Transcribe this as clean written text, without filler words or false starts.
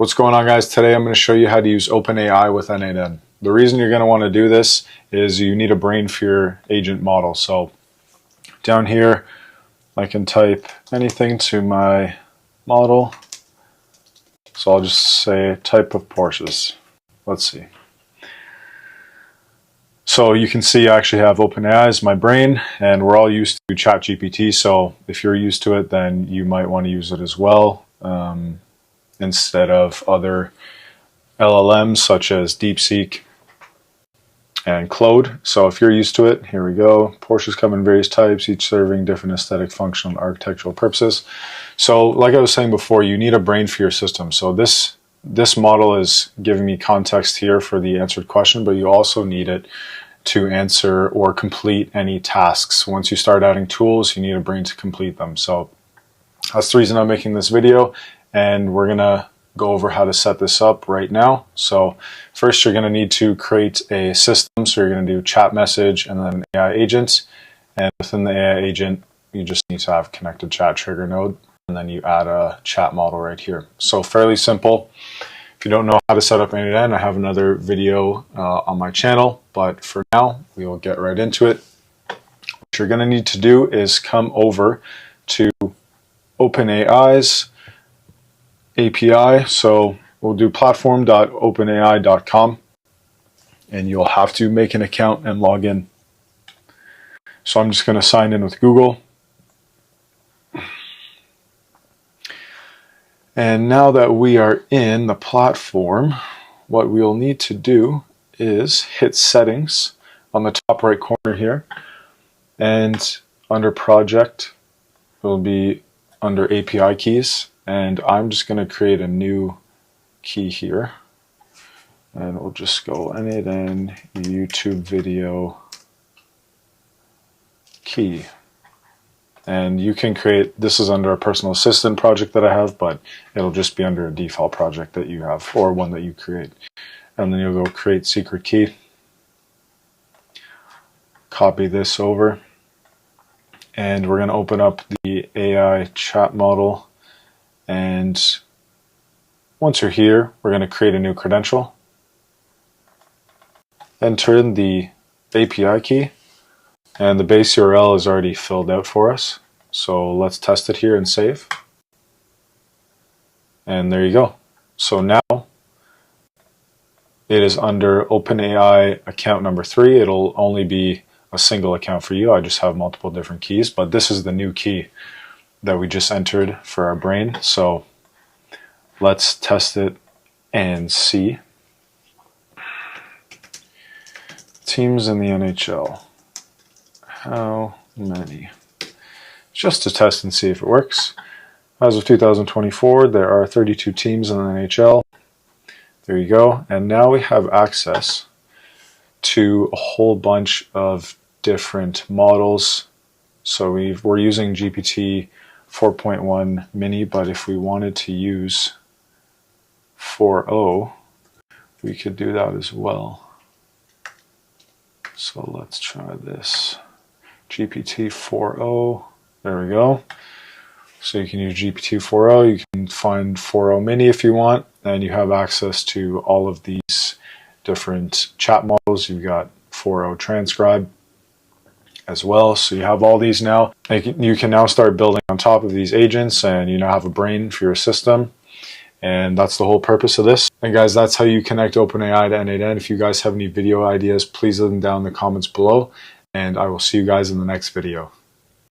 What's going on, guys? Today I'm going to show you how to use OpenAI with N8N. The reason you're going to want to do this is you need a brain for your agent model. So down here I can type anything to my model. So I'll just say type of Porsches. Let's see. So you can see I actually have OpenAI as my brain, and we're all used to ChatGPT. So if you're used to it, then you might want to use it as well. Instead of other LLMs such as DeepSeek and Claude. So if you're used to it, here we go. Porsches come in various types, each serving different aesthetic, functional, and architectural purposes. So like I was saying before, you need a brain for your system. So this model is giving me context here for the answered question, but you also need it to answer or complete any tasks. Once you start adding tools, you need a brain to complete them. So that's the reason I'm making this video. And we're gonna go over how to set this up right now. So first you're gonna need to create a system. So you're gonna do chat message and then an AI agent. And within the AI agent, you just need to have connected chat trigger node. And then you add a chat model right here. So fairly simple. If you don't know how to set up N8N, I have another video on my channel. But for now, we will get right into it. What you're gonna need to do is come over to OpenAI's API. So we'll do platform.openai.com, and you'll have to make an account and log in. So I'm just going to sign in with Google. And now that we are in the platform, what we'll need to do is hit settings on the top right corner here, and under project will be under API keys. And I'm just going to create a new key here, and we'll just go N8N YouTube video key. And you can create, this is under a personal assistant project that I have, but it'll just be under a default project that you have or one that you create. And then you'll go create secret key, copy this over, and we're going to open up the AI chat model. And once you're here, we're going to create a new credential, enter in the API key, and the base URL is already filled out for us. So let's test it here and save. And there you go. So now it is under OpenAI account number 3. It'll only be a single account for you. I just have multiple different keys, but this is the new key that we just entered for our brain. So let's test it and see. Teams in the NHL. How many? Just to test and see if it works. As of 2024, there are 32 teams in the NHL. There you go. And now we have access to a whole bunch of different models. So we're using GPT 4.1 mini, but if we wanted to use 4.0, we could do that as well. So let's try this. GPT 4.0, there we go. So you can use GPT 4.0, you can find 4.0 mini if you want, and you have access to all of these different chat models. You've got 4.0 transcribe as well. So you have all these now. You can now start building on top of these agents, and you now have a brain for your system. And that's the whole purpose of this. And guys, that's how you connect OpenAI to N8N. If you guys have any video ideas, please leave them down in the comments below. And I will see you guys in the next video.